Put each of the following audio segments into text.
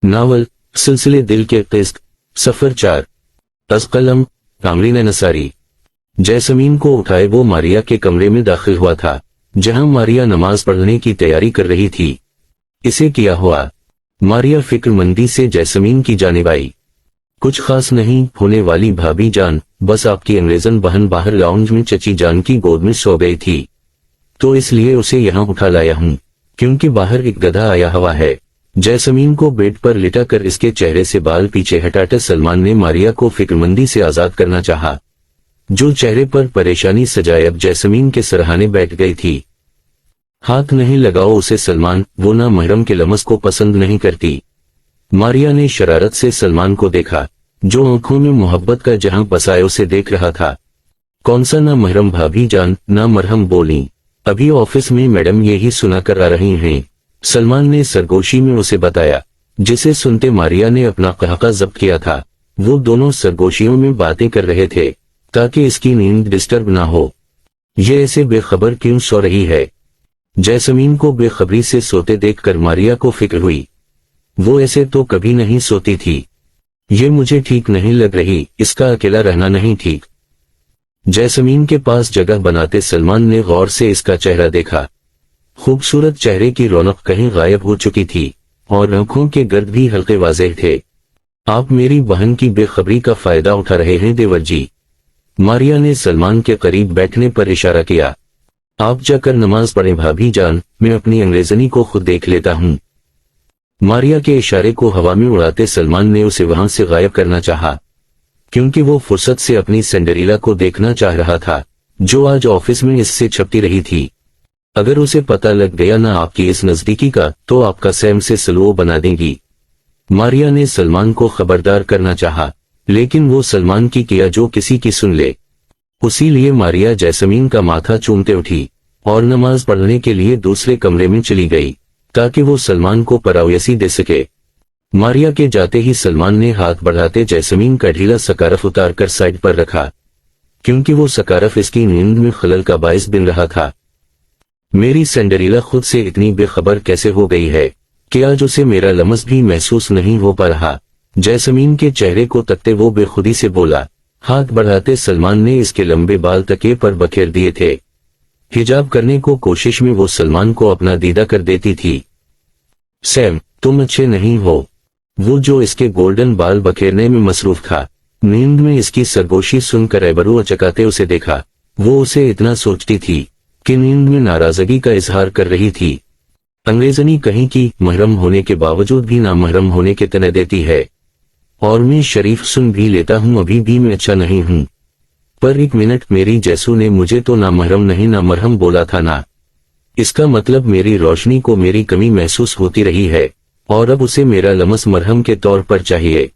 Novel सिलसिले दिल के किस्त सफर 4 अज़कलम कामरीन नसारी। जैसमीन को उठाए वो मारिया के कमरे में दाखिल हुआ था, जहां मारिया नमाज पढ़ने की तैयारी कर रही थी। इसे क्या हुआ? मारिया फिक्रमंदी से जैसमीन की जानिब आई। कुछ खास नहीं होने वाली भाभी जान, बस आपकी अंग्रेजन बहन बाहर लाउंज में चची जान की गोद में सो गई थी, तो इसलिए उसे यहाँ उठा लाया हूँ, क्योंकि बाहर एक गधा आया हुआ है। जैसमीन को बेड पर लिटा कर इसके चेहरे से बाल पीछे हटाकर सलमान ने मारिया को फिक्रमंदी से आजाद करना चाहा, जो चेहरे पर परेशानी सजाए अब जैसमीन के सरहाने बैठ गई थी। हाथ नहीं लगाओ उसे सलमान, वो ना महरम के लमस को पसंद नहीं करती। मारिया ने शरारत से सलमान को देखा, जो आंखों में मोहब्बत का जहां बसाए उसे देख रहा था। कौन सा ना महरम भाभी जान, ना मरहम बोली, अभी ऑफिस में मैडम यही सुना कर आ रही हैं, सलमान ने सरगोशी में उसे बताया, जिसे सुनते मारिया ने अपना कहका जब्त किया था। वो दोनों सरगोशियों में बातें कर रहे थे ताकि इसकी नींद डिस्टर्ब ना हो। ये ऐसे बेखबर क्यों सो रही है? जैसमीन को बेखबरी से सोते देखकर मारिया को फिक्र हुई। वो ऐसे तो कभी नहीं सोती थी। ये मुझे ठीक नहीं लग रही, इसका अकेला रहना नहीं ठीक। जैसमीन के पास जगह बनाते सलमान ने गौर से इसका चेहरा देखा। खूबसूरत चेहरे की रौनक कहीं गायब हो चुकी थी और आंखों के गर्द भी हल्के वाज़ेह थे। आप मेरी बहन की बेखबरी का फायदा उठा रहे हैं देवर जी। मारिया ने सलमान के करीब बैठने पर इशारा किया। आप जाकर नमाज पढ़ें भाभी जान, मैं अपनी अंग्रेजनी को खुद देख लेता हूँ। मारिया के इशारे को हवा में उड़ाते सलमान ने उसे वहां से गायब करना चाहा, क्योंकि वो फुर्सत से अपनी सिंड्रेला को देखना चाह रहा था, जो आज ऑफिस में इससे छपती रही थी। अगर उसे पता लग गया ना आपकी इस नजदीकी का, तो आपका सैम से सलूओ बना देगी। मारिया ने सलमान को खबरदार करना चाहा, लेकिन वो सलमान की किया जो किसी की सुन ले। उसी लिए मारिया जैसमीन का माथा चूमते उठी और नमाज पढ़ने के लिए दूसरे कमरे में चली गई, ताकि वो सलमान को परावयसी दे सके। मारिया के जाते ही सलमान ने हाथ बढ़ाते जैसमीन का ढीला सकारफ उतार कर साइड पर रखा, क्योंकि वो सकारफ इसकी नींद में खलल का बाइस बन रहा था। मेरी सिंड्रेला खुद से इतनी बेखबर कैसे हो गई है कि आज उसे मेरा लमस भी महसूस नहीं हो पा रहा? जैसमीन के चेहरे को तकते वो बेखुदी से बोला। हाथ बढ़ाते सलमान ने इसके लंबे बाल तकिए पर बखेर दिए थे। हिजाब करने को कोशिश में वो सलमान को अपना दीदा कर देती थी। सैम, तुम अच्छे नहीं हो। वो जो इसके गोल्डन बाल बखेरने में मसरूफ था, नींद में इसकी सरगोशी सुनकर एबरू अचकाते उसे देखा। वो उसे इतना सोचती थी कि नींद में नाराजगी का इजहार कर रही थी। अंग्रेजनी कहीं की महरम होने के बावजूद भी नामहरम होने के तने देती है, और मैं शरीफ सुन भी लेता हूँ, अभी भी मैं अच्छा नहीं हूँ। पर एक मिनट, मेरी जैसू ने मुझे तो नामहरम नहीं नामरहम बोला था ना। इसका मतलब मेरी रोशनी को मेरी कमी महसूस होती रही है और अब उसे मेरा लमस मरहम के तौर पर चाहिए।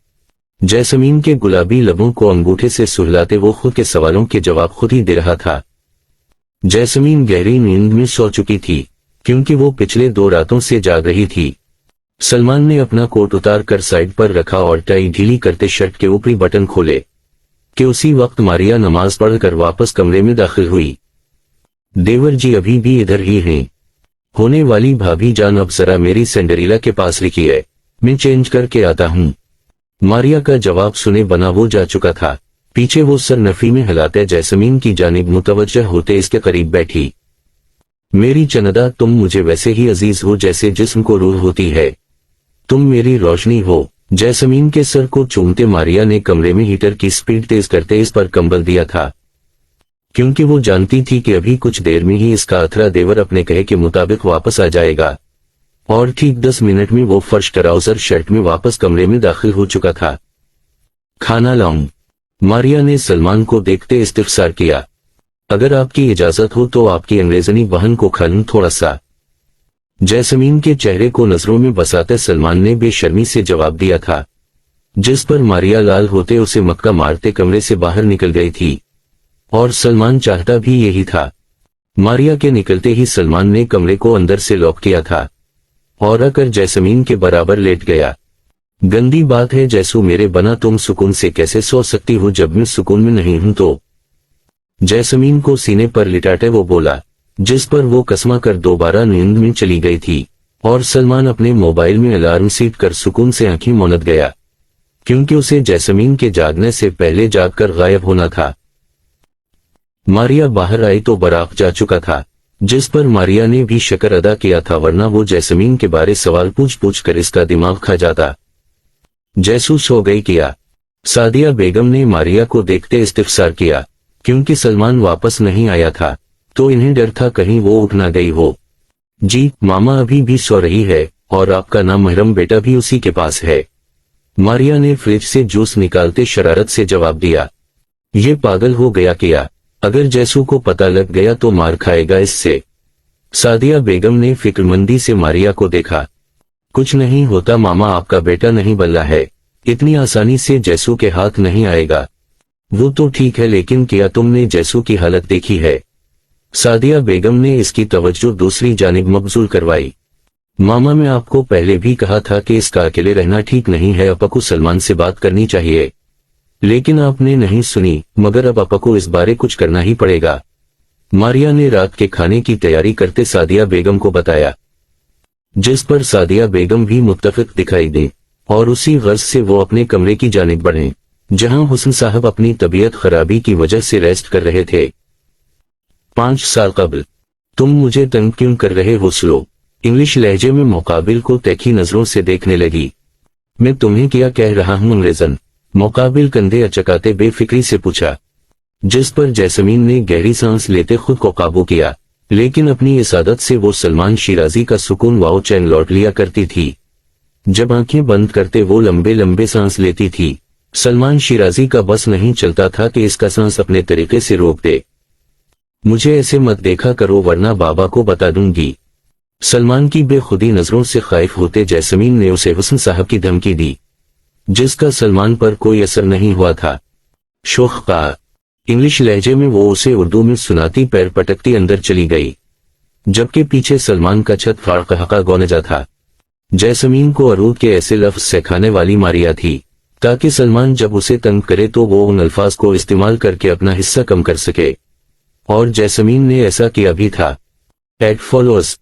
जैसमीन के गुलाबी लबों को अंगूठे से सुहलाते वो खुद के सवालों के जवाब खुद ही दे रहा था। जैसमीन गहरी नींद में सो चुकी थी, क्योंकि वो पिछले 2 रातों से जाग रही थी। सलमान ने अपना कोट उतार कर साइड पर रखा और टाई ढीली करते शर्ट के ऊपरी बटन खोले कि उसी वक्त मारिया नमाज पढ़कर वापस कमरे में दाखिल हुई। देवर जी अभी भी इधर ही हैं। होने वाली भाभी जान, अब जरा मेरी सिंड्रेला के पास लिखिए, मैं चेंज करके आता हूँ। मारिया का जवाब सुने बना वो जा चुका था। पीछे वो सर नफी में हिलाते जैसमीन की जानिब मुतवज्जह होते इसके करीब बैठी। मेरी चनदा, तुम मुझे वैसे ही अजीज हो जैसे जिस्म को रूह होती है। तुम मेरी रोशनी हो। जैसमीन के सर को चूमते मारिया ने कमरे में हीटर की स्पीड तेज करते इस पर कंबल दिया था, क्योंकि वो जानती थी कि अभी कुछ देर में ही इसका अथरा देवर अपने कहे के मुताबिक वापस आ जाएगा। और ठीक 10 मिनट में वो फर्श ट्राउजर शर्ट में वापस कमरे में दाखिल हो चुका था। खाना लाऊं? मारिया ने सलमान को देखते इस्तिफसार किया। अगर आपकी इजाजत हो तो आपकी अंग्रेजनी बहन को खलूं थोड़ा सा। जैसमीन के चेहरे को नजरों में बसाते सलमान ने बेशर्मी से जवाब दिया था, जिस पर मारिया लाल होते उसे मक्का मारते कमरे से बाहर निकल गई थी। और सलमान चाहता भी यही था। मारिया के निकलते ही सलमान ने कमरे को अंदर से लॉक किया था और आकर जैसमीन के बराबर लेट गया। गंदी बात है जैसू, मेरे बना तुम सुकून से कैसे सो सकती हो जब मैं सुकून में नहीं हूं तो? जैसमीन को सीने पर लिटाटे वो बोला, जिस पर वो कसमा कर दोबारा नींद में चली गई थी। और सलमान अपने मोबाइल में अलार्म सेट कर सुकून से आंखें मूंद गया, क्योंकि उसे जैस्मीन के जागने से पहले जागकर गायब होना था। मारिया बाहर आई तो बराक जा चुका था, जिस पर मारिया ने भी शुक्र अदा किया था, वरना वो जैस्मीन के बारे सवाल पूछ पूछ कर इसका दिमाग खा जाता। जैसू सो गई क्या? सादिया बेगम ने मारिया को देखते इस्तिफसार किया, क्योंकि सलमान वापस नहीं आया था तो इन्हें डर था कहीं वो उठ ना गई हो। जी मामा अभी भी सो रही है, और आपका नाम महरम बेटा भी उसी के पास है। मारिया ने फ्रिज से जूस निकालते शरारत से जवाब दिया। ये पागल हो गया क्या? अगर जैसू को पता लग गया तो मार खाएगा इससे। सादिया बेगम ने फिक्रमंदी से मारिया को देखा। कुछ नहीं होता मामा, आपका बेटा नहीं बल्ला है, इतनी आसानी से जैसू के हाथ नहीं आएगा। वो तो ठीक है, लेकिन क्या तुमने जैसू की हालत देखी है? सादिया बेगम ने इसकी तवज्जो दूसरी जानिब मबजूल करवाई। मामा मैं आपको पहले भी कहा था कि इसका अकेले रहना ठीक नहीं है, आपा को सलमान से बात करनी चाहिए, लेकिन आपने नहीं सुनी। मगर अब आपा को इस बारे कुछ करना ही पड़ेगा। मारिया ने रात के खाने की तैयारी करते सादिया बेगम को बताया, जिस पर सादिया बेगम भी मुत्तफिक दिखाई दी और उसी गर्ज से वो अपने कमरे की जानिब बढ़े, जहां हुस्न साहब अपनी तबीयत खराबी की वजह से रेस्ट कर रहे थे। 5 साल कबल। तुम मुझे तंग क्यों कर रहे हो? स्लो इंग्लिश लहजे में मुकाबिल को तीखी नजरों से देखने लगी। मैं तुम्हें क्या कह रहा हूं अंग्रेजन? मुकाबिल कंधे अचकाते बेफिक्री से पूछा, जिस पर जैस्मीन ने गहरी सांस लेते खुद को काबू किया, लेकिन अपनी इस आदत से वो सलमान शिराजी का सुकून वाओ चैन लौट लिया करती थी। जब आंखें बंद करते वो लंबे लंबे सांस लेती थी। सलमान शिराजी का बस नहीं चलता था कि इसका सांस अपने तरीके से रोक दे। मुझे ऐसे मत देखा करो वरना बाबा को बता दूंगी। सलमान की बेखुदी नजरों से खाइफ होते जैस्मीन ने उसे हुस्न साहब की धमकी दी, जिसका सलमान पर कोई असर नहीं हुआ था। शोख का इंग्लिश लहजे में वो उसे उर्दू में सुनाती पैर पटकती अंदर चली गई, जबकि पीछे सलमान का छत फाड़ कहका गौनजा था। जैस्मीन को अरूद के ऐसे लफ्ज सिखाने वाली मारिया थी, ताकि सलमान जब उसे तंग करे तो वो उन अल्फाज को इस्तेमाल करके अपना हिस्सा कम कर सके, और जैस्मीन ने ऐसा किया भी था। Add followers